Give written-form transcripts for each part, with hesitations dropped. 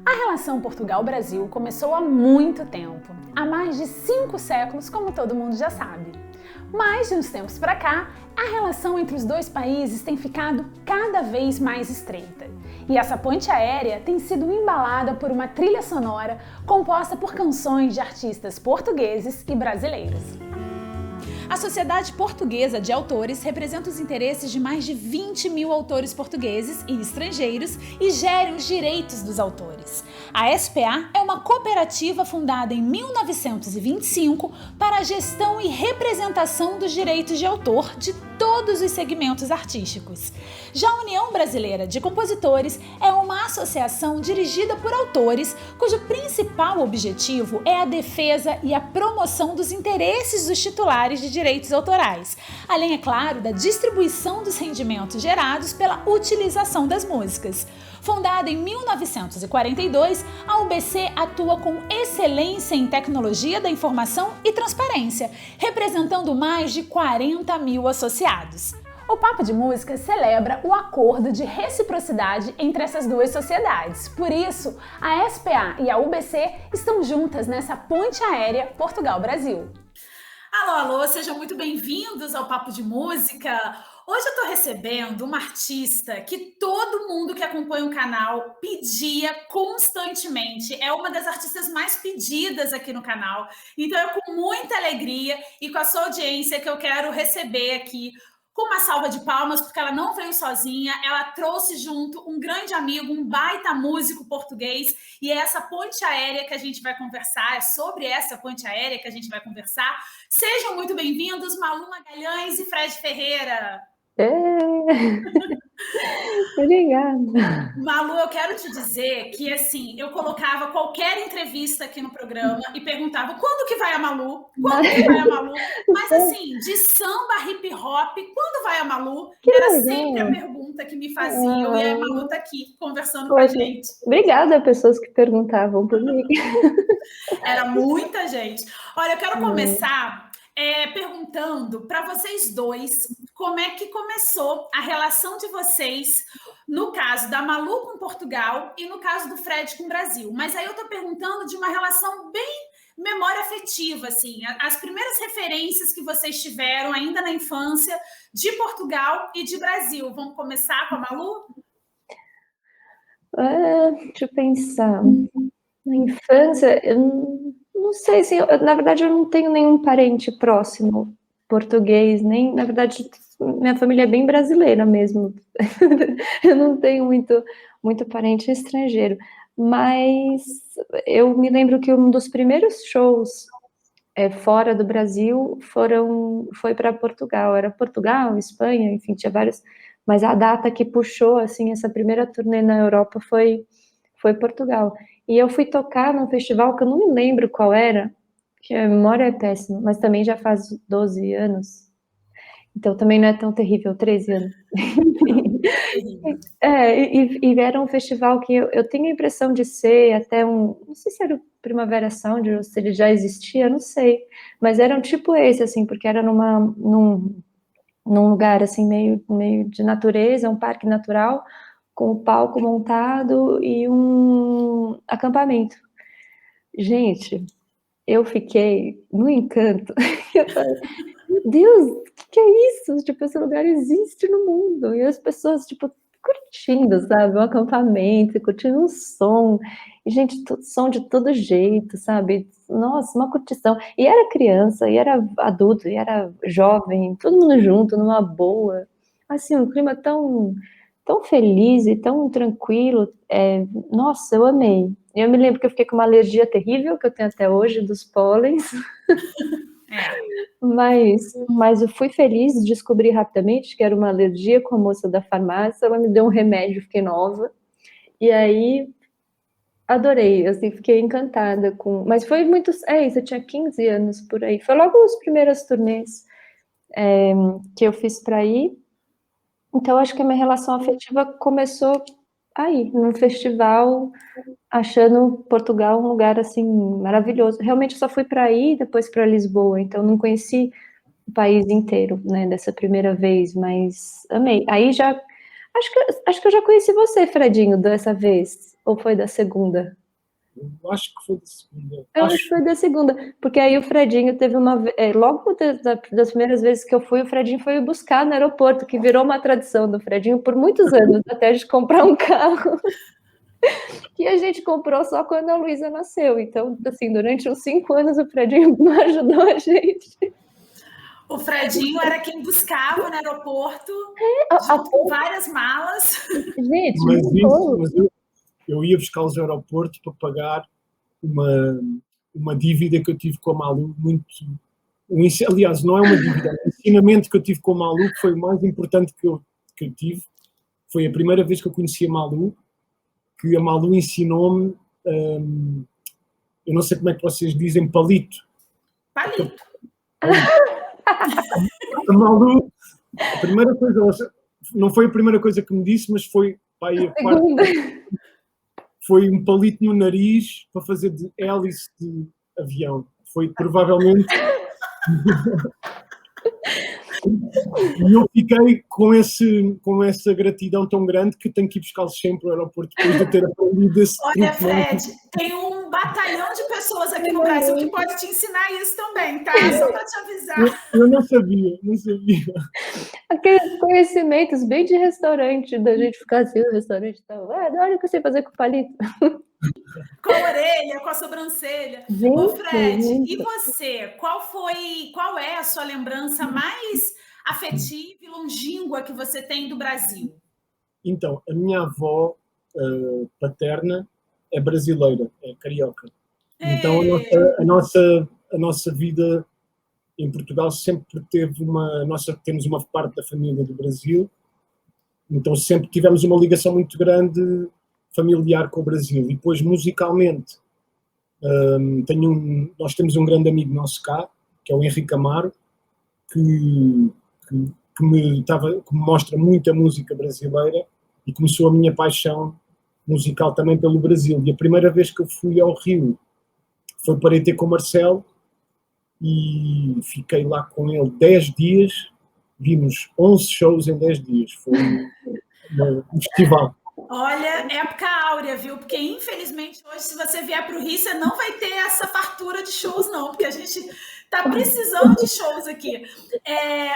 A relação Portugal-Brasil começou há muito tempo, há mais de 5 séculos, como todo mundo já sabe. Mas, de uns tempos para cá, a relação entre os dois países tem ficado cada vez mais estreita. E essa ponte aérea tem sido embalada por uma trilha sonora composta por canções de artistas portugueses e brasileiros. A Sociedade Portuguesa de Autores representa os interesses de mais de 20 mil autores portugueses e estrangeiros e gere os direitos dos autores. A SPA é uma cooperativa fundada em 1925 para a gestão e representação dos direitos de autor de todos os segmentos artísticos. Já a União Brasileira de Compositores é uma associação dirigida por autores cujo principal objetivo é a defesa e a promoção dos interesses dos titulares de direitos autorais, além, é claro, da distribuição dos rendimentos gerados pela utilização das músicas. Fundada em 1942, a UBC atua com excelência em tecnologia da informação e transparência, representando mais de 40 mil associados. O Papo de Música celebra o acordo de reciprocidade entre essas duas sociedades. Por isso, a SPA e a UBC estão juntas nessa ponte aérea Portugal-Brasil. Alô, alô, sejam muito bem-vindos ao Papo de Música. Hoje eu estou recebendo uma artista que todo mundo que acompanha o canal pedia constantemente. É uma das artistas mais pedidas aqui no canal. Então é com muita alegria e com a sua audiência que eu quero receber aqui com uma salva de palmas, porque ela não veio sozinha, ela trouxe junto um grande amigo, um baita músico português, e é essa ponte aérea que a gente vai conversar, é sobre essa ponte aérea que a gente vai conversar. Sejam muito bem-vindos, Malu Magalhães e Fred Ferreira. Obrigada. Malu, eu quero te dizer que, assim, eu colocava qualquer entrevista aqui no programa e perguntava quando que vai a Malu? Quando que vai a Malu? Mas, assim, de samba, hip hop, quando vai a Malu? Era sempre a pergunta que me faziam, e a Malu tá aqui conversando com a gente. Obrigada a pessoas que perguntavam por mim. Era muita gente. Olha, eu quero começar perguntando para vocês dois como é que começou a relação de vocês, no caso da Malu com Portugal e no caso do Fred com o Brasil. Mas aí eu estou perguntando de uma relação bem memória afetiva, assim, as primeiras referências que vocês tiveram ainda na infância de Portugal e de Brasil. Vamos começar com a Malu? Deixa eu pensar. Na infância, eu não sei, assim, na verdade eu não tenho nenhum parente próximo português, nem, na verdade, minha família é bem brasileira mesmo. Eu não tenho muito parente estrangeiro, mas eu me lembro que um dos primeiros shows fora do Brasil foi para Portugal, era Portugal, Espanha, enfim, tinha vários, mas a data que puxou, assim, essa primeira turnê na Europa foi Portugal. E eu fui tocar num festival que eu não me lembro qual era, que a memória é péssima, mas também já faz 12 anos. Então também não é tão terrível, 13 anos. E era um festival que eu tenho a impressão de ser até não sei se era o Primavera Sound ou se ele já existia, não sei. Mas era um tipo esse, assim, porque era num lugar, assim, meio de natureza, um parque natural, com o palco montado e um acampamento. Gente, eu fiquei no encanto. Eu falei, meu Deus, o que é isso? Tipo, esse lugar existe no mundo. E as pessoas, tipo, curtindo, sabe? Um acampamento, curtindo um som. E, gente, som de todo jeito, sabe? Nossa, uma curtição. E era criança, e era adulto, e era jovem, todo mundo junto, numa boa. Assim, um clima tão feliz e tão tranquilo. Nossa, eu amei. Eu me lembro que eu fiquei com uma alergia terrível, que eu tenho até hoje, dos pólens. Mas eu fui feliz, descobri rapidamente que era uma alergia com a moça da farmácia, ela me deu um remédio, fiquei nova. E aí, adorei, assim, fiquei encantada com... Mas foi muito... isso, eu tinha 15 anos por aí. Foi logo as primeiras turnês que eu fiz para ir. Então, acho que a minha relação afetiva começou aí, num festival, achando Portugal um lugar, assim, maravilhoso. Realmente, eu só fui para aí, depois para Lisboa, então não conheci o país inteiro, né, dessa primeira vez, mas amei. Aí já, Acho que eu já conheci você, Fredinho, dessa vez. Ou foi da segunda? Eu acho que foi da segunda. Eu acho que foi da segunda, porque aí o Fredinho teve logo das primeiras vezes que eu fui, o Fredinho foi me buscar no aeroporto, que virou uma tradição do Fredinho por muitos anos, até a gente comprar um carro. Que a gente comprou só quando a Luísa nasceu. Então, assim, durante uns 5 anos o Fredinho ajudou a gente. O Fredinho era quem buscava no aeroporto, junto com várias malas. Gente, mas eu ia buscá-los ao aeroporto para pagar uma dívida que eu tive com a Malu muito... aliás, não é uma dívida, o ensinamento que eu tive com a Malu que foi o mais importante que eu tive. Foi a primeira vez que eu conheci a Malu, que a Malu ensinou-me, eu não sei como é que vocês dizem, palito. Palito. A Malu, a primeira coisa, não foi a primeira coisa que me disse, mas foi foi um palito no nariz para fazer de hélice de avião. Foi provavelmente... E eu fiquei com essa gratidão tão grande que tenho que ir buscá-los sempre ao aeroporto depois de eu ter aprendido esse truque. Olha, Fred, tem um batalhão de pessoas aqui no Brasil que pode te ensinar isso também, tá? Só para te avisar. Eu não sabia. Aqueles conhecimentos bem de restaurante, da gente ficar assim no restaurante e tal. Olha o que eu sei fazer com palito. Com a orelha, com a sobrancelha. Gente, ô Fred, e você? Qual é a sua lembrança mais afetiva e longínqua que você tem do Brasil? Então, a minha avó paterna é brasileira, é carioca. Então, a nossa vida em Portugal sempre temos uma parte da família do Brasil, então sempre tivemos uma ligação muito grande familiar com o Brasil. E depois, musicalmente, nós temos um grande amigo nosso cá, que é o Henrique Amaro, que me mostra muita música brasileira e começou a minha paixão musical também pelo Brasil. E a primeira vez que eu fui ao Rio foi para ir ter com o Marcelo e fiquei lá com ele 10 dias, vimos 11 shows em 10 dias. Foi um festival. Olha, época áurea, viu? Porque, infelizmente, hoje, se você vier para o Rio, você não vai ter essa fartura de shows, não, porque a gente está precisando de shows aqui.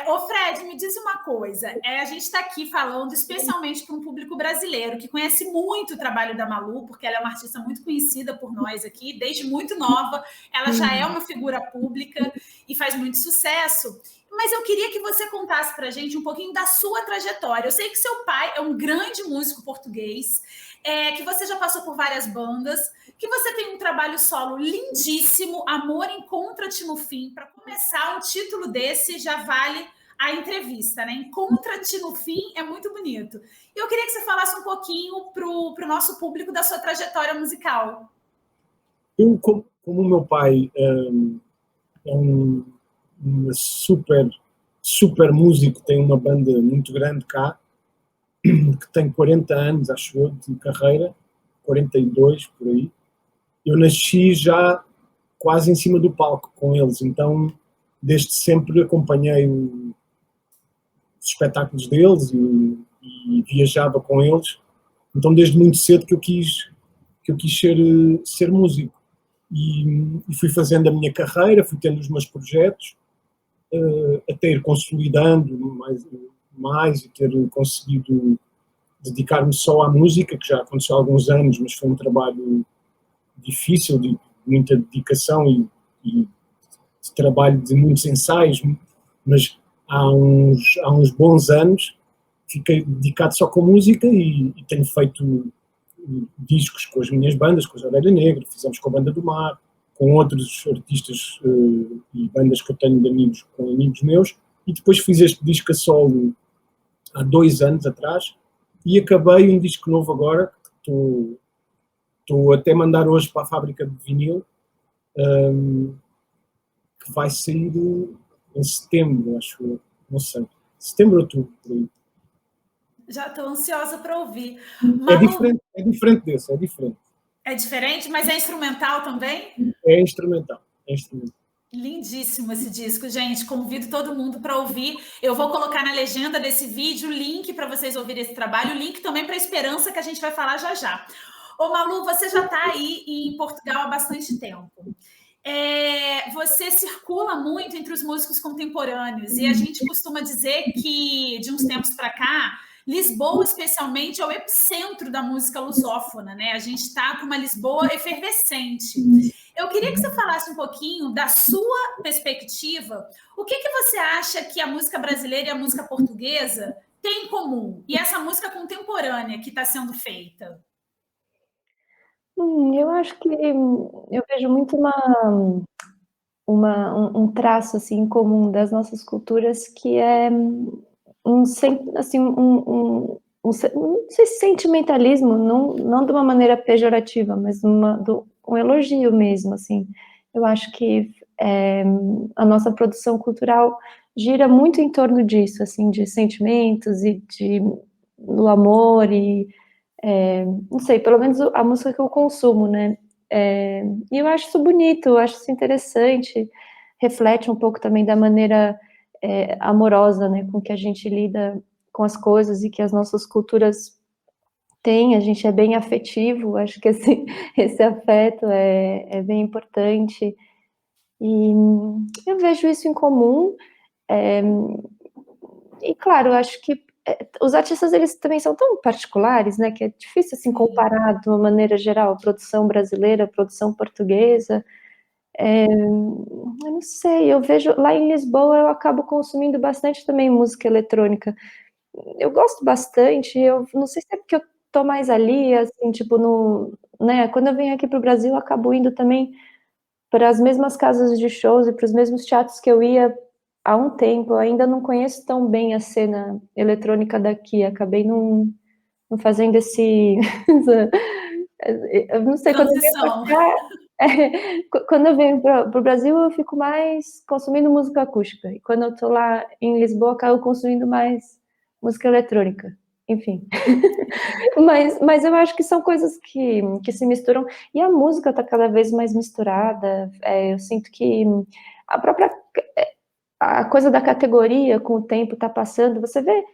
Ô, Fred, me diz uma coisa. A gente está aqui falando especialmente para um público brasileiro que conhece muito o trabalho da Malu, porque ela é uma artista muito conhecida por nós aqui, desde muito nova. Ela já é uma figura pública e faz muito sucesso. Mas eu queria que você contasse para a gente um pouquinho da sua trajetória. Eu sei que seu pai é um grande músico português, que você já passou por várias bandas, que você tem um trabalho solo lindíssimo, Amor Encontra-te no Fim. Para começar, um título desse já vale a entrevista, né? Encontra-te no Fim é muito bonito. E eu queria que você falasse um pouquinho para o nosso público da sua trajetória musical. Como o meu pai é um super músico, tem uma banda muito grande cá, que tem 40 anos, acho eu, de carreira, 42, por aí. Eu nasci já quase em cima do palco com eles, então desde sempre acompanhei os espetáculos deles e viajava com eles, então desde muito cedo que eu quis ser músico. E fui fazendo a minha carreira, fui tendo os meus projetos, até ir consolidando mais e ter conseguido dedicar-me só à música, que já aconteceu há alguns anos, mas foi um trabalho difícil, de muita dedicação e de trabalho de muitos ensaios, mas há uns bons anos fiquei dedicado só com música e tenho feito discos com as minhas bandas, com a Ovelha Negra, fizemos com a Banda do Mar, com outros artistas e bandas que eu tenho de amigos, com amigos meus, e depois fiz este disco a solo há 2 anos atrás, e acabei um disco novo agora, que estou até a mandar hoje para a fábrica de vinil, que vai sair em setembro, acho eu, não sei, setembro ou outubro, por aí. Já estou ansiosa para ouvir. Malu... É diferente desse. É diferente, mas é instrumental também? É instrumental. Lindíssimo esse disco, gente. Convido todo mundo para ouvir. Eu vou colocar na legenda desse vídeo o link para vocês ouvirem esse trabalho, o link também para a Esperança, que a gente vai falar já já. Ô, Malu, você já está aí em Portugal há bastante tempo. Você circula muito entre os músicos contemporâneos e a gente costuma dizer que, de uns tempos para cá, Lisboa, especialmente, é o epicentro da música lusófona, né? A gente está com uma Lisboa efervescente. Eu queria que você falasse um pouquinho da sua perspectiva. O que você acha que a música brasileira e a música portuguesa têm em comum? E essa música contemporânea que está sendo feita? Eu acho que eu vejo muito um traço assim comum das nossas culturas, que é assim, não sei se sentimentalismo, não de uma maneira pejorativa, mas um elogio mesmo, assim. Eu acho que a nossa produção cultural gira muito em torno disso, assim, de sentimentos e do amor e não sei, pelo menos a música que eu consumo, né? E eu acho isso bonito, eu acho isso interessante, reflete um pouco também da maneira amorosa, né, com que a gente lida com as coisas e que as nossas culturas têm. A gente é bem afetivo, acho que esse afeto é bem importante, e eu vejo isso em comum, e claro, eu acho que os artistas, eles também são tão particulares, né, que é difícil, assim, comparar de uma maneira geral, a produção brasileira, a produção portuguesa. Eu não sei, eu vejo, lá em Lisboa eu acabo consumindo bastante também música eletrônica. Eu gosto bastante, eu não sei se é porque eu tô mais ali, assim, tipo, né, quando eu venho aqui pro Brasil, eu acabo indo também para as mesmas casas de shows e para os mesmos teatros que eu ia há um tempo. Eu ainda não conheço tão bem a cena eletrônica daqui, acabei não fazendo eu não sei, quando eu venho pra Transição. cá, quando eu venho pro Brasil, eu fico mais consumindo música acústica, e quando eu tô lá em Lisboa, eu acabo consumindo mais música eletrônica, enfim. Mas eu acho que são coisas que se misturam, e a música tá cada vez mais misturada. Eu sinto que a própria a coisa da categoria, com o tempo, tá passando. Você vê,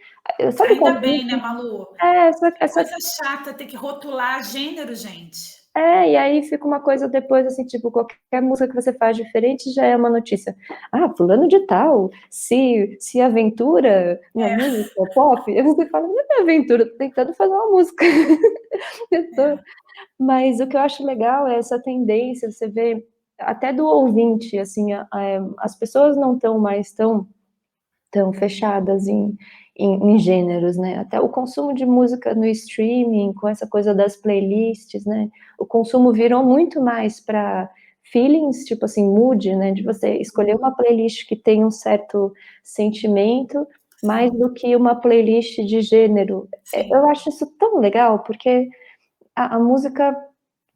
sabe Ainda quando bem, né, Malu? Que essa coisa chata ter que rotular gênero, gente. e aí fica uma coisa depois, assim, tipo, qualquer música que você faz diferente já é uma notícia. Ah, fulano de tal, se aventura na música pop, aí você fala, não é aventura, tô tentando fazer uma música. Mas o que eu acho legal é essa tendência, você vê até do ouvinte, assim, as pessoas não estão mais tão fechadas em gêneros, né? Até o consumo de música no streaming, com essa coisa das playlists, né? O consumo virou muito mais para feelings, tipo assim, mood, né? De você escolher uma playlist que tem um certo sentimento, mais do que uma playlist de gênero. Eu acho isso tão legal, porque a música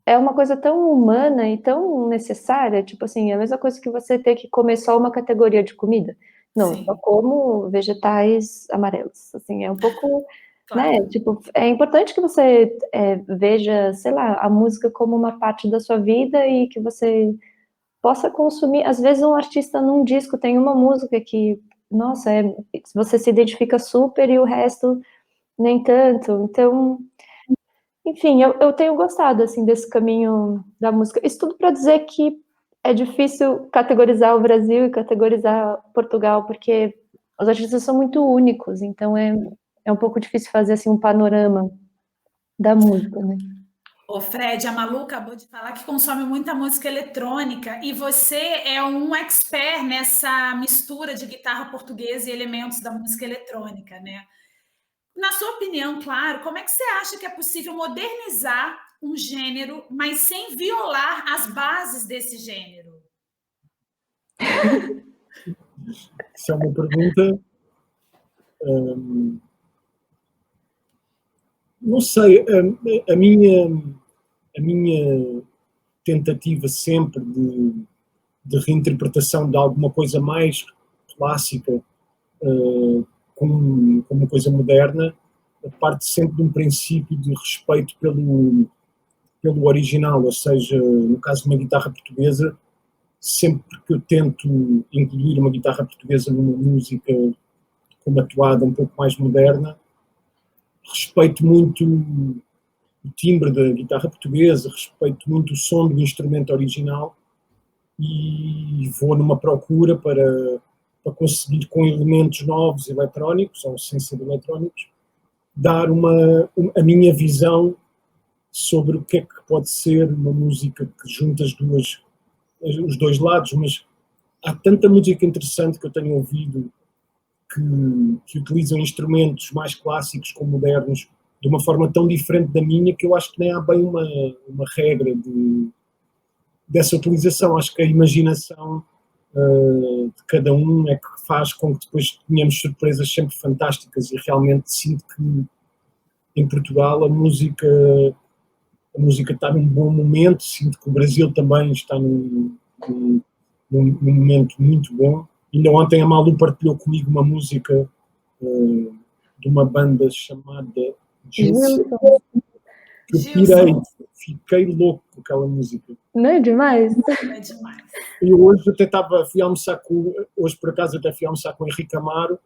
é uma coisa tão humana e tão necessária, tipo assim, é a mesma coisa que você ter que comer só uma categoria de comida. Não, eu só como vegetais amarelos, assim, é um pouco, Claro. né, tipo, é importante que você veja, sei lá, a música como uma parte da sua vida e que você possa consumir. Às vezes um artista num disco tem uma música que, nossa, você se identifica super e o resto nem tanto, então... Enfim, eu tenho gostado, assim, desse caminho da música. Isso tudo para dizer que é difícil categorizar o Brasil e categorizar Portugal, porque os artistas são muito únicos, então é um pouco difícil fazer, assim, um panorama da música, né? Ô Fred, a Malu acabou de falar que consome muita música eletrônica e você é um expert nessa mistura de guitarra portuguesa e elementos da música eletrônica, né? Na sua opinião, claro, como é que você acha que é possível modernizar um gênero, mas sem violar as bases desse gênero? Isso é uma pergunta. Não sei, a minha tentativa sempre de reinterpretação de alguma coisa mais clássica como uma coisa moderna parte sempre de um princípio de respeito pelo original, ou seja, no caso de uma guitarra portuguesa, sempre que eu tento incluir uma guitarra portuguesa numa música com uma toada um pouco mais moderna, respeito muito o timbre da guitarra portuguesa, respeito muito o som do instrumento original e vou numa procura para conseguir, com elementos novos eletrónicos, ou sem ser eletrónicos, dar a minha visão sobre o que é que pode ser uma música que junta os dois lados, mas há tanta música interessante que eu tenho ouvido que utilizam instrumentos mais clássicos como modernos de uma forma tão diferente da minha que eu acho que nem há bem uma regra dessa utilização. Acho que a imaginação de cada um é que faz com que depois tenhamos surpresas sempre fantásticas, e realmente sinto que em Portugal a música está num bom momento, sinto que o Brasil também está num momento muito bom. Ainda ontem a Malu partilhou comigo uma música de uma banda chamada Gilson, que eu pirei, fiquei louco com aquela música. Não é demais? É demais. E hoje fui almoçar hoje por acaso até fui almoçar com o Henrique Amaro,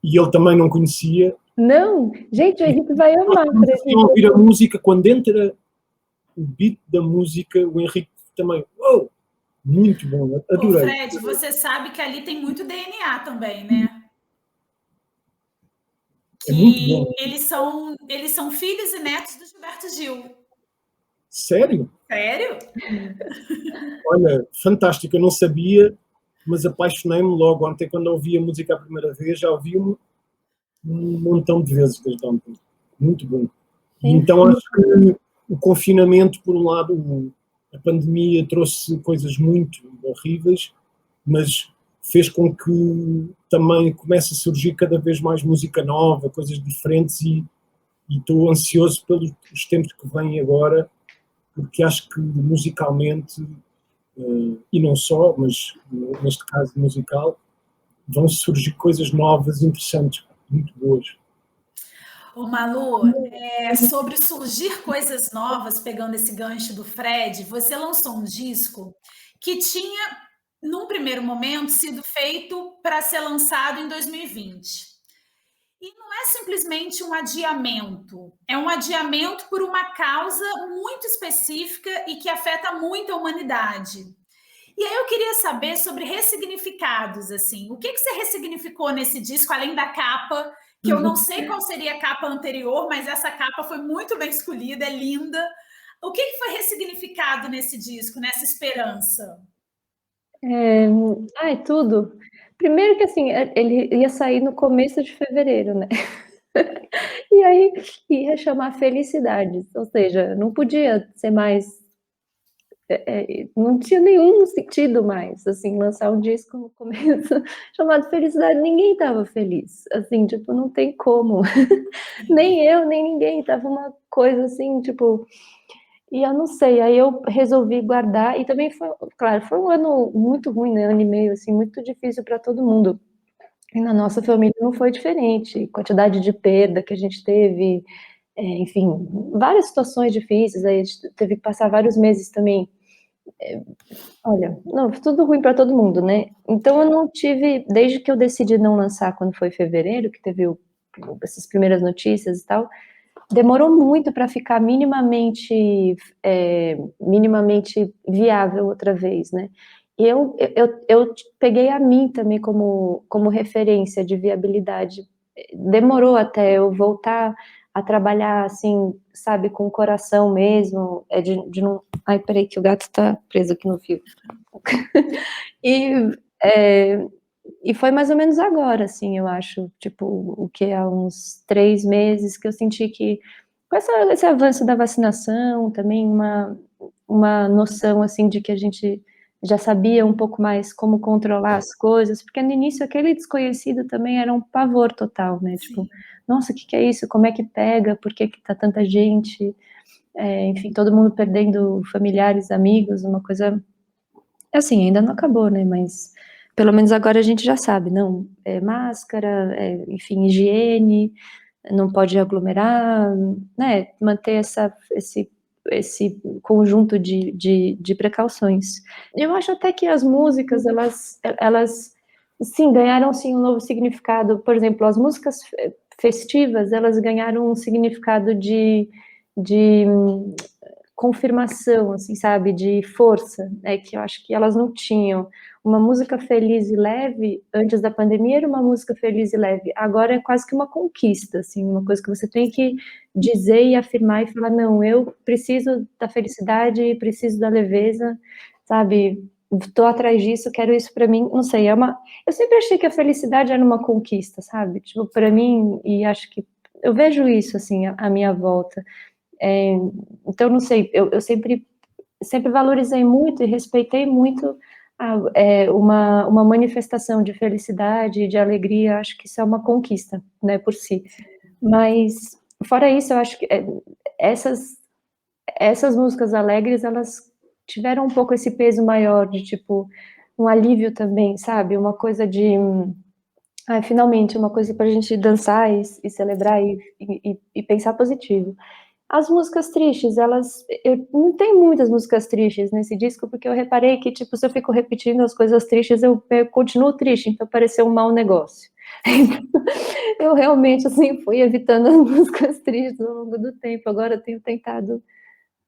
e ele também não conhecia. Não, gente, o Henrique vai amar. Eu ouvir a música, quando entra o beat da música, o Henrique também, uou, muito bom, adorei. Ô Fred, você sabe que ali tem muito DNA também, né? É muito bom. Eles são filhos e netos do Gilberto Gil. Sério? Sério? Olha, fantástico, eu não sabia, mas apaixonei-me logo. Ontem, quando ouvi a música a primeira vez, já ouvi um montão de vezes desde ontem. Muito bom. E então acho que o confinamento, por um lado, a pandemia trouxe coisas muito horríveis, mas fez com que também comece a surgir cada vez mais música nova, coisas diferentes, e estou ansioso pelos tempos que vêm agora, porque acho que musicalmente, e não só, mas neste caso musical, vão surgir coisas novas, interessantes, muito boas. Ô Malu, sobre surgir coisas novas, pegando esse gancho do Fred, você lançou um disco que tinha, num primeiro momento, sido feito para ser lançado em 2020. E não é simplesmente um adiamento, é um adiamento por uma causa muito específica e que afeta muito a humanidade. E aí eu queria saber sobre ressignificados, assim, o que você ressignificou nesse disco, além da capa, que eu não sei qual seria a capa anterior, mas essa capa foi muito bem escolhida, é linda. O que foi ressignificado nesse disco, nessa esperança? Tudo. Primeiro que, assim, ele ia sair no começo de fevereiro, né? E aí ia chamar Felicidades, ou seja, não podia ser mais... não tinha nenhum sentido mais, assim, lançar um disco no começo chamado Felicidade. Ninguém estava feliz, assim, tipo, não tem como. Nem eu, nem ninguém. Tava uma coisa assim, tipo... E eu não sei, aí eu resolvi guardar, e também foi, claro, foi um ano muito ruim, né, ano e meio, assim, muito difícil para todo mundo. E na nossa família não foi diferente, quantidade de perda que a gente teve, enfim, várias situações difíceis, aí a gente teve que passar vários meses também, olha, não, tudo ruim para todo mundo, né? Então eu não tive, desde que eu decidi não lançar quando foi fevereiro, que teve essas primeiras notícias e tal, demorou muito para ficar minimamente viável outra vez, né? E eu peguei a mim também como referência de viabilidade. Demorou até eu voltar a trabalhar, assim, sabe, com o coração mesmo, de não... Ai, peraí que o gato tá preso aqui no fio. E foi mais ou menos agora, assim, eu acho, tipo, o que há uns 3 meses que eu senti que, com esse avanço da vacinação, também uma noção, assim, de que a gente já sabia um pouco mais como controlar as coisas, porque no início aquele desconhecido também era um pavor total, né, tipo, nossa, o que é isso, como é que pega, por que tá tanta gente, enfim, todo mundo perdendo familiares, amigos, uma coisa, assim, ainda não acabou, né, mas... Pelo menos agora a gente já sabe, não, máscara, enfim, higiene, não pode aglomerar, né, manter esse esse conjunto de precauções. Eu acho até que as músicas, elas sim, ganharam sim um novo significado. Por exemplo, as músicas festivas, elas ganharam um significado de confirmação, assim, sabe, de força, que eu acho que elas não tinham. Uma música feliz e leve, antes da pandemia era uma música feliz e leve, agora é quase que uma conquista, assim, uma coisa que você tem que dizer e afirmar e falar, não, eu preciso da felicidade, preciso da leveza, sabe, estou atrás disso, quero isso para mim, não sei, eu sempre achei que a felicidade era uma conquista, sabe, tipo, para mim, e acho que eu vejo isso, assim, à minha volta. Então, não sei, eu sempre valorizei muito e respeitei muito uma manifestação de felicidade, de alegria, acho que isso é uma conquista, né, por si. Mas, fora isso, eu acho que essas músicas alegres, elas tiveram um pouco esse peso maior, de tipo, um alívio também, sabe? Uma coisa de... finalmente, uma coisa pra gente dançar e celebrar e pensar positivo. As músicas tristes, eu não tenho muitas músicas tristes nesse disco, porque eu reparei que, tipo, se eu fico repetindo as coisas tristes, eu continuo triste, então pareceu um mau negócio. Eu realmente, assim, fui evitando as músicas tristes ao longo do tempo, agora eu tenho tentado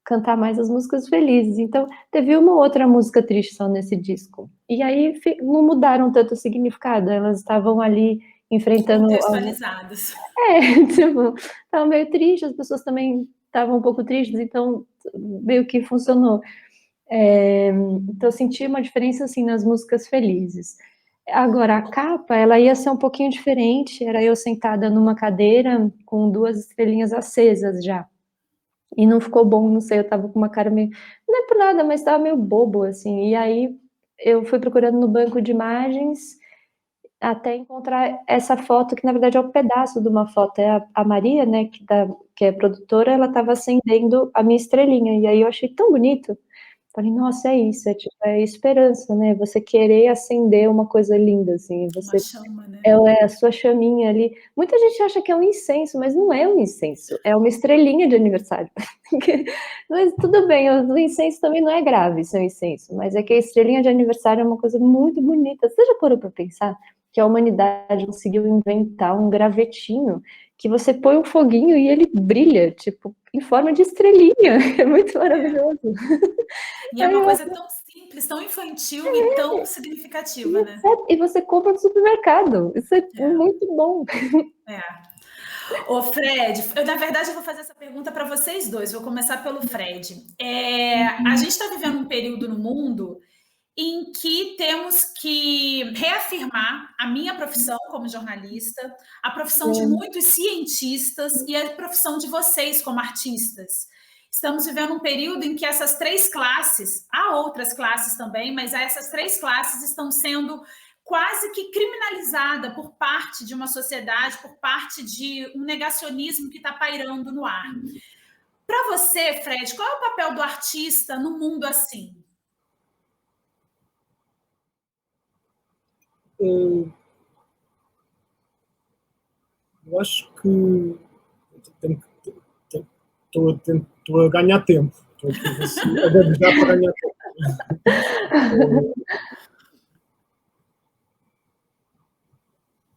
cantar mais as músicas felizes, então teve uma ou outra música triste só nesse disco, e aí não mudaram tanto o significado, elas estavam ali enfrentando... Contextualizadas. Tipo, estava meio triste, as pessoas também estavam um pouco tristes, então meio que funcionou. Então eu senti uma diferença, assim, nas músicas felizes. Agora, a capa, ela ia ser um pouquinho diferente, era eu sentada numa cadeira com 2 estrelinhas acesas já. E não ficou bom, não sei, eu tava com uma cara meio... Não é por nada, mas tava meio bobo, assim. E aí eu fui procurando no banco de imagens até encontrar essa foto, que na verdade é um pedaço de uma foto. É a Maria, né, que é produtora, ela estava acendendo a minha estrelinha, e aí eu achei tão bonito. Falei, nossa, é isso, tipo, é esperança, né, você querer acender uma coisa linda, assim, Uma chama, né? É a sua chaminha ali. Muita gente acha que é um incenso, mas não é um incenso, é uma estrelinha de aniversário. Mas tudo bem, o incenso também não é grave, ser um incenso, mas é que a estrelinha de aniversário é uma coisa muito bonita. Você já parou para pensar que a humanidade conseguiu inventar um gravetinho que você põe um foguinho e ele brilha, tipo, em forma de estrelinha? É muito maravilhoso. E é uma coisa tão simples, tão infantil e tão significativa, né? E você compra no supermercado. Isso é muito bom. Ô, Fred, na verdade eu vou fazer essa pergunta para vocês dois. Vou começar pelo Fred. A gente está vivendo um período no mundo em que temos que reafirmar a minha profissão como jornalista, a profissão de muitos cientistas e a profissão de vocês como artistas. Estamos vivendo um período em que essas 3 classes, há outras classes também, mas essas 3 classes estão sendo quase que criminalizada por parte de uma sociedade, por parte de um negacionismo que está pairando no ar. Para você, Fred, qual é o papel do artista no mundo assim? Eu acho que estou a ganhar tempo. Estou aqui a gaguejar para ganhar tempo.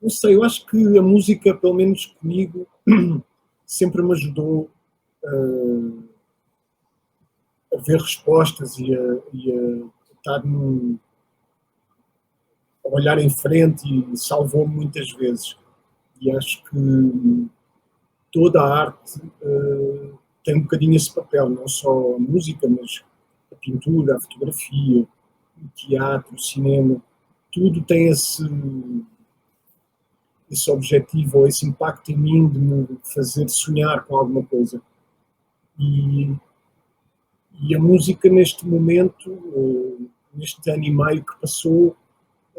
Não sei, eu acho que a música, pelo menos comigo, sempre me ajudou a ver respostas e a estar a olhar em frente, e salvou-me muitas vezes. E acho que toda a arte tem um bocadinho esse papel, não só a música, mas a pintura, a fotografia, o teatro, o cinema, tudo tem esse objetivo ou esse impacto em mim de me fazer sonhar com alguma coisa. E a música neste momento, neste ano e meio que passou,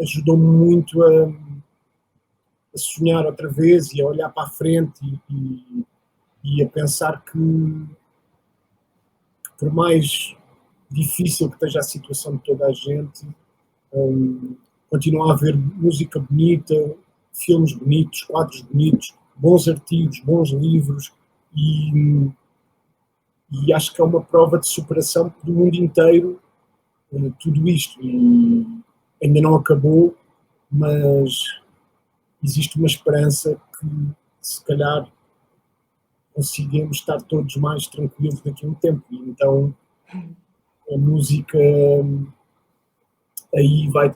ajudou-me muito a sonhar outra vez e a olhar para a frente e a pensar que por mais difícil que esteja a situação de toda a gente, continua a haver música bonita, filmes bonitos, quadros bonitos, bons artigos, bons livros, e e acho que é uma prova de superação do mundo inteiro, tudo isto. E ainda não acabou, mas existe uma esperança que, se calhar, conseguimos estar todos mais tranquilos daqui a um tempo. E então, a música aí vai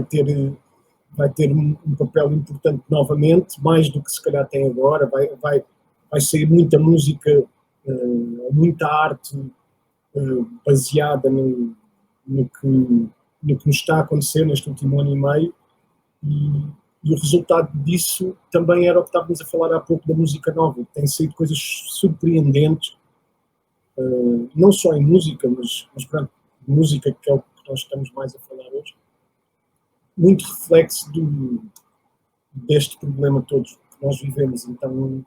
ter um papel importante novamente, mais do que se calhar tem agora. Vai sair muita música, muita arte baseada no que nos está a acontecer neste último ano e meio, e o resultado disso também era o que estávamos a falar há pouco da música nova. Tem saído coisas surpreendentes, não só em música, mas pronto, música, que é o que nós estamos mais a falar hoje, muito reflexo deste problema todo que nós vivemos. Então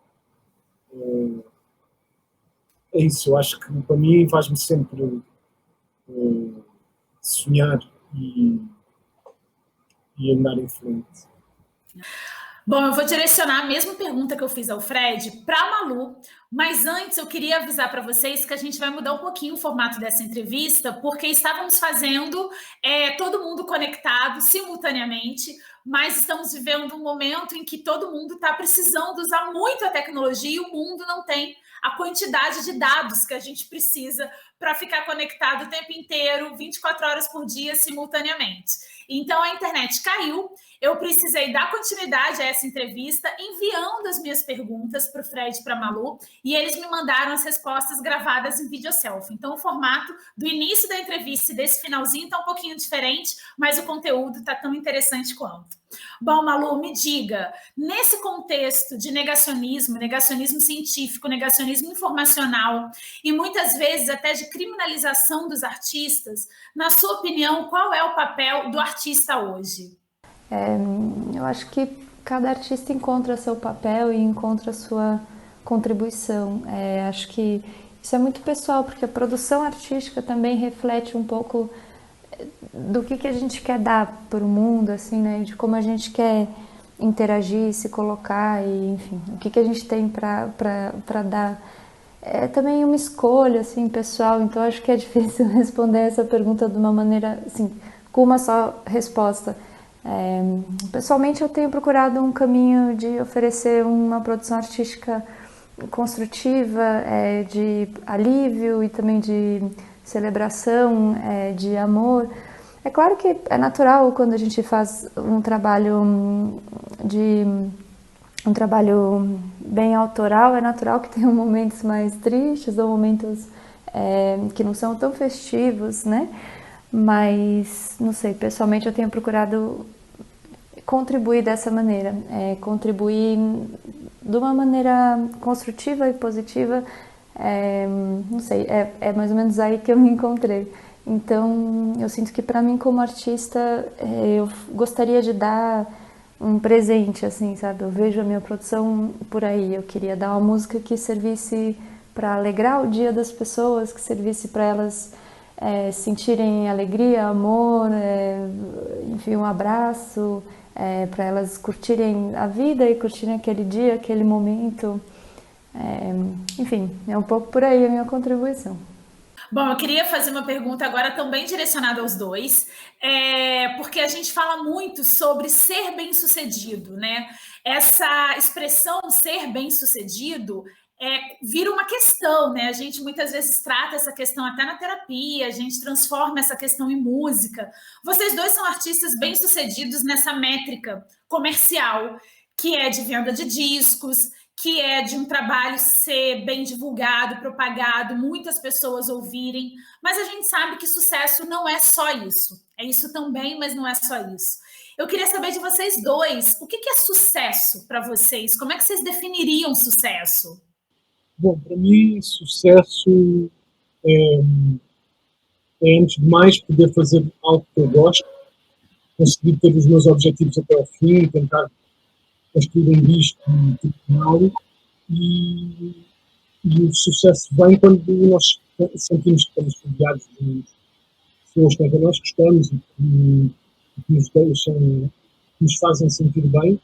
é isso. Eu acho que para mim faz-me sempre sonhar e andar em frente. Bom, eu vou direcionar a mesma pergunta que eu fiz ao Fred para a Malu, mas antes eu queria avisar para vocês que a gente vai mudar um pouquinho o formato dessa entrevista, porque estávamos fazendo todo mundo conectado simultaneamente, mas estamos vivendo um momento em que todo mundo está precisando usar muito a tecnologia e o mundo não tem a quantidade de dados que a gente precisa para ficar conectado o tempo inteiro, 24 horas por dia, simultaneamente. Então, a internet caiu, eu precisei dar continuidade a essa entrevista, enviando as minhas perguntas para o Fred e para a Malu, e eles me mandaram as respostas gravadas em vídeo selfie. Então, o formato do início da entrevista e desse finalzinho está um pouquinho diferente, mas o conteúdo está tão interessante quanto. Bom, Malu, me diga, nesse contexto de negacionismo, negacionismo científico, negacionismo informacional e muitas vezes até de criminalização dos artistas, na sua opinião, qual é o papel do artista hoje? Eu acho que cada artista encontra seu papel e encontra a sua contribuição. Acho que isso é muito pessoal, porque a produção artística também reflete um pouco do que a gente quer dar para o mundo, assim, né? De como a gente quer interagir, se colocar e, enfim, o que a gente tem para dar. É também uma escolha, assim, pessoal, então acho que é difícil responder essa pergunta de uma maneira, assim, com uma só resposta. Pessoalmente, eu tenho procurado um caminho de oferecer uma produção artística construtiva, de alívio e também de celebração, de amor. É claro que é natural quando a gente faz um trabalho bem autoral, é natural que tenham momentos mais tristes ou momentos que não são tão festivos, né? Mas, não sei, pessoalmente eu tenho procurado contribuir dessa maneira, contribuir de uma maneira construtiva e positiva, não sei, é mais ou menos aí que eu me encontrei. Então, eu sinto que para mim como artista, eu gostaria de dar um presente, assim, sabe? Eu vejo a minha produção por aí, eu queria dar uma música que servisse para alegrar o dia das pessoas, que servisse para elas sentirem alegria, amor, enfim, um abraço, para elas curtirem a vida e curtirem aquele dia, aquele momento. Enfim, é um pouco por aí a minha contribuição. Bom, eu queria fazer uma pergunta agora também direcionada aos dois, porque a gente fala muito sobre ser bem-sucedido, né? Essa expressão ser bem-sucedido vira uma questão, né? A gente muitas vezes trata essa questão até na terapia, a gente transforma essa questão em música. Vocês dois são artistas bem-sucedidos nessa métrica comercial, que é de venda de discos, que é de um trabalho ser bem divulgado, propagado, muitas pessoas ouvirem, mas a gente sabe que sucesso não é só isso. É isso também, mas não é só isso. Eu queria saber de vocês dois, o que é sucesso para vocês? Como é que vocês definiriam sucesso? Bom, para mim, sucesso é, antes de mais, poder fazer algo que eu gosto, conseguir ter os meus objetivos até ao fim, tentar construir um disco final, e o sucesso vem quando nós sentimos que estamos rodeados de pessoas com quem nós gostamos e que nos deixam, que nos fazem sentir bem.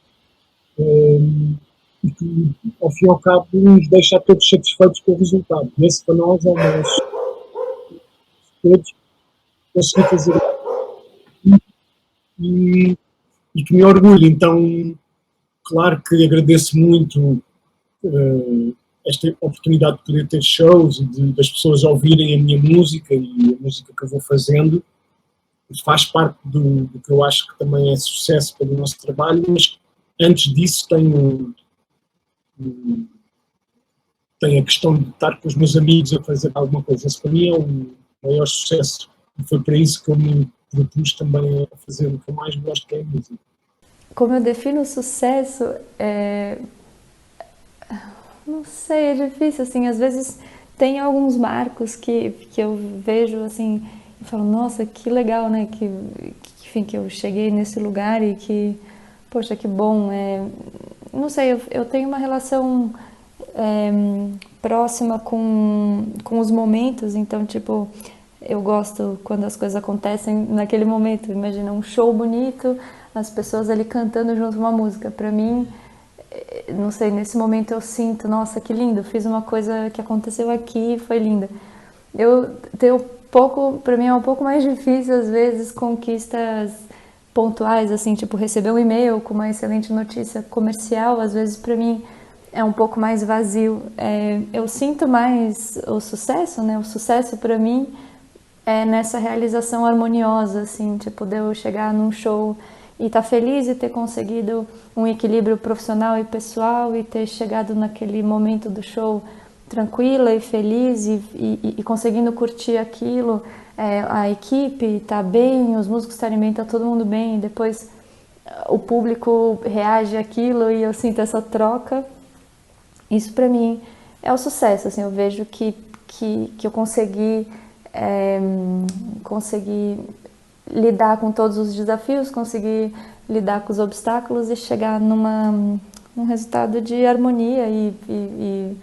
e que, ao fim e ao cabo, nos deixa a todos satisfeitos com o resultado. E esse, para nós, é uma das todos conseguir fazer e, e que me orgulho. Então, claro que agradeço muito esta oportunidade de poder ter shows e das pessoas ouvirem a minha música e a música que eu vou fazendo. Faz parte do que eu acho que também é sucesso pelo nosso trabalho, mas antes disso tenho a questão de estar com os meus amigos a fazer alguma coisa. Isso para mim é o maior sucesso. E foi para isso que eu me propus também a fazer o que eu mais gosto, que é a música. Como eu defino o sucesso, não sei, é difícil, assim, às vezes tem alguns marcos que eu vejo, assim, e falo, nossa, que legal, né, enfim, que eu cheguei nesse lugar e que, poxa, que bom, não sei, eu tenho uma relação próxima com os momentos, então, tipo, eu gosto quando as coisas acontecem naquele momento, imagina um show bonito, as pessoas ali cantando junto uma música, pra mim, não sei, nesse momento eu sinto, nossa, que lindo, fiz uma coisa que aconteceu aqui e foi linda. Eu tenho para mim é um pouco mais difícil às vezes conquistas pontuais, assim, tipo receber um e-mail com uma excelente notícia comercial, às vezes para mim é um pouco mais vazio. Eu sinto mais o sucesso, né? O sucesso para mim é nessa realização harmoniosa, assim, tipo, de eu chegar num show e estar feliz e ter conseguido um equilíbrio profissional e pessoal e ter chegado naquele momento do show tranquila e feliz e conseguindo curtir aquilo, a equipe tá bem, os músicos estarem bem, tá todo mundo bem, e depois o público reage àquilo e eu sinto essa troca. Isso para mim é o sucesso, assim, eu vejo que eu consegui lidar com todos os desafios, conseguir lidar com os obstáculos e chegar num resultado de harmonia e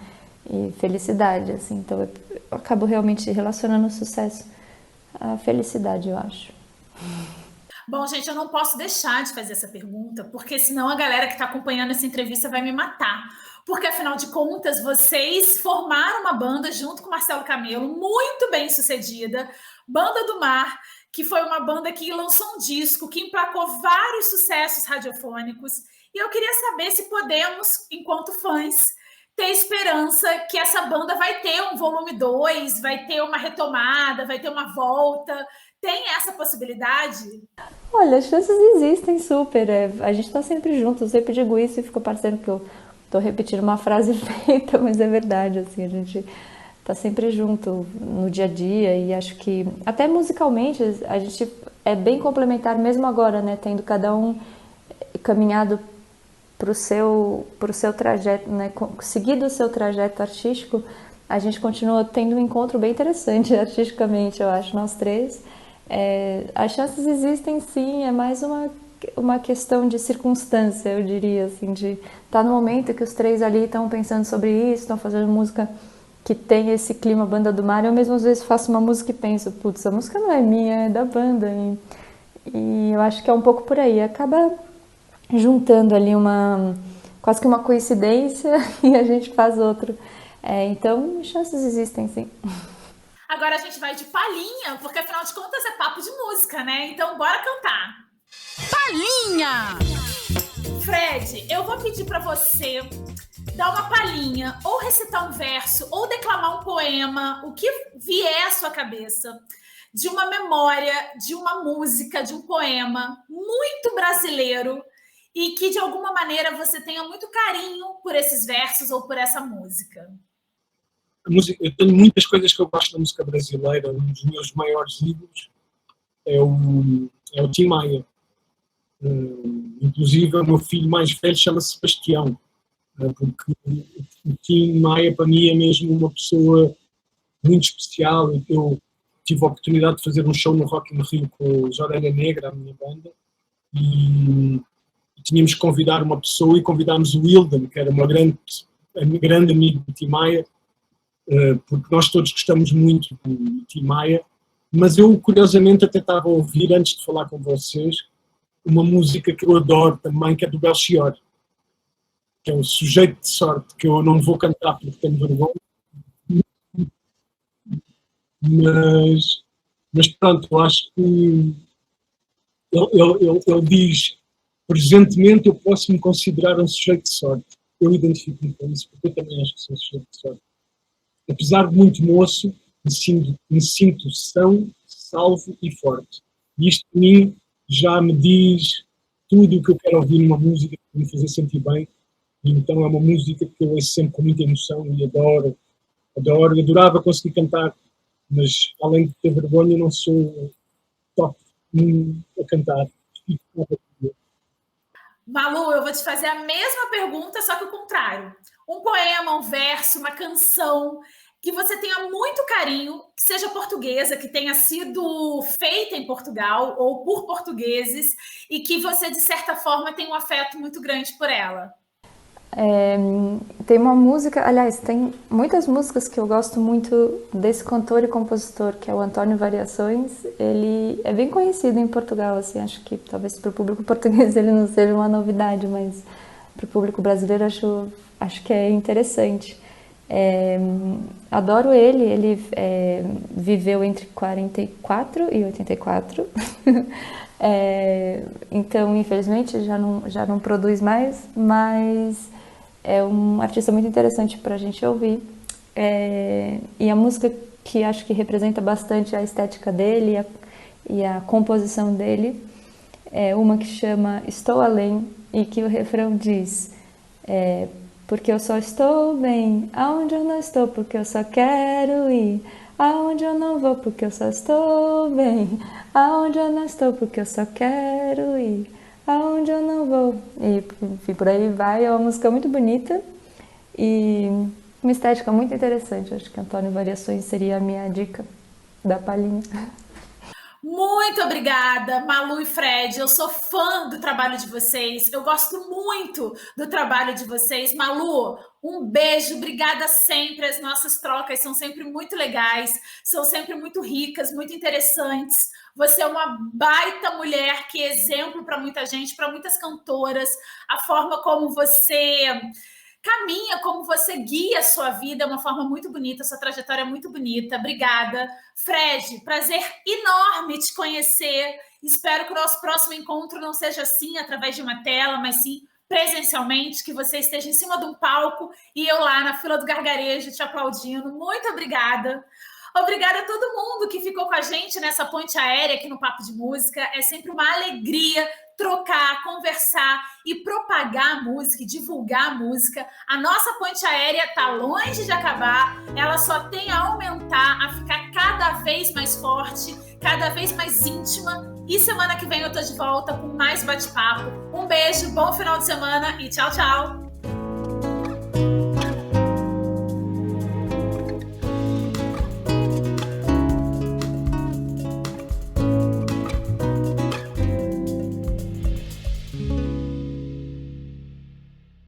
felicidade, assim. Então eu acabo realmente relacionando o sucesso à felicidade, eu acho. Bom, gente, eu não posso deixar de fazer essa pergunta, porque senão a galera que está acompanhando essa entrevista vai me matar. Porque, afinal de contas, vocês formaram uma banda junto com Marcelo Camelo, muito bem sucedida, Banda do Mar, que foi uma banda que lançou um disco, que emplacou vários sucessos radiofônicos. E eu queria saber se podemos, enquanto fãs, ter esperança que essa banda vai ter um volume 2, vai ter uma retomada, vai ter uma volta. Tem essa possibilidade? Olha, as chances existem super. A gente tá sempre junto. Eu sempre digo isso e fico parecendo que eu tô repetindo uma frase feita, mas é verdade, assim, a gente tá sempre junto no dia a dia e acho que até musicalmente a gente é bem complementar mesmo agora, né, tendo cada um caminhado pro seu trajeto, né, seguido o seu trajeto artístico, a gente continua tendo um encontro bem interessante artisticamente, eu acho, nós três. As chances existem sim, é mais uma questão de circunstância, eu diria, assim, de estar no momento que os três ali estão pensando sobre isso, estão fazendo música que tem esse clima Banda do Mar. Eu mesmo às vezes faço uma música e penso, putz, a música não é minha, é da banda. E eu acho que é um pouco por aí, acaba juntando ali quase que uma coincidência e a gente faz outro. Então, chances existem, sim. Agora a gente vai de palhinha, porque afinal de contas é papo de música, né? Então bora cantar. Palhinha! Fred, eu vou pedir para você dar uma palhinha, ou recitar um verso, ou declamar um poema, o que vier à sua cabeça, de uma memória, de uma música, de um poema muito brasileiro e que de alguma maneira você tenha muito carinho por esses versos ou por essa música. Eu tenho muitas coisas que eu gosto da música brasileira. Um dos meus maiores ídolos é o Tim Maia. Inclusive, o meu filho mais velho chama-se Sebastião, porque o Tim Maia, para mim, é mesmo uma pessoa muito especial. Eu tive a oportunidade de fazer um show no Rock in Rio com os Orelha Negra, a minha banda, e tínhamos que convidar uma pessoa e convidámos o Wilden, que era um grande amigo do Tim Maia, porque nós todos gostamos muito do Tim Maia, mas eu, curiosamente, até estava a ouvir, antes de falar com vocês, uma música que eu adoro também, que é do Belchior, que é o Sujeito de Sorte, que eu não vou cantar porque tenho vergonha, mas pronto, eu acho que ele diz, presentemente eu posso me considerar um sujeito de sorte. Eu identifico-me com isso, porque eu também acho que sou um sujeito de sorte. Apesar de muito moço, me sinto são, salvo e forte. E isto, para mim, já me diz tudo o que eu quero ouvir numa música para me fazer sentir bem. E então é uma música que eu ouço sempre com muita emoção e adoro. Adorava conseguir cantar, mas além de ter vergonha, não sou top a cantar. Malu, eu vou te fazer a mesma pergunta, só que o contrário. Um poema, um verso, uma canção que você tenha muito carinho, que seja portuguesa, que tenha sido feita em Portugal ou por portugueses e que você, de certa forma, tenha um afeto muito grande por ela. Tem uma música, aliás, tem muitas músicas que eu gosto muito desse cantor e compositor, que é o Antônio Variações. Ele é bem conhecido em Portugal, assim, acho que talvez para o público português ele não seja uma novidade, mas para o público brasileiro acho que é interessante. Adoro ele viveu entre 44 e 84, então infelizmente já não produz mais, mas é um artista muito interessante para a gente ouvir. E a música que acho que representa bastante a estética dele e a composição dele é uma que chama Estou Além, e que o refrão diz: porque eu só estou bem aonde eu não estou, porque eu só quero ir aonde eu não vou, porque eu só estou bem aonde eu não estou, porque eu só quero ir aonde eu não vou. E por aí vai. É uma música muito bonita e uma estética muito interessante. Acho que Antônio Variações seria a minha dica da palhinha. Muito obrigada, Malu e Fred. Eu sou fã do trabalho de vocês. Eu gosto muito do trabalho de vocês. Malu, um beijo. Obrigada sempre. As nossas trocas são sempre muito legais, são sempre muito ricas, muito interessantes. Você é uma baita mulher, que é exemplo para muita gente, para muitas cantoras. A forma como você caminha, como você guia a sua vida é uma forma muito bonita, sua trajetória é muito bonita. Obrigada. Fred, prazer enorme te conhecer. Espero que o nosso próximo encontro não seja assim, através de uma tela, mas sim presencialmente, que você esteja em cima de um palco e eu lá na fila do gargarejo te aplaudindo. Muito obrigada. Obrigada a todo mundo que ficou com a gente nessa ponte aérea aqui no Papo de Música. É sempre uma alegria trocar, conversar e propagar a música e divulgar a música. A nossa ponte aérea está longe de acabar, ela só tem a aumentar, a ficar cada vez mais forte, cada vez mais íntima. E semana que vem eu tô de volta com mais bate-papo. Um beijo, bom final de semana e tchau, tchau!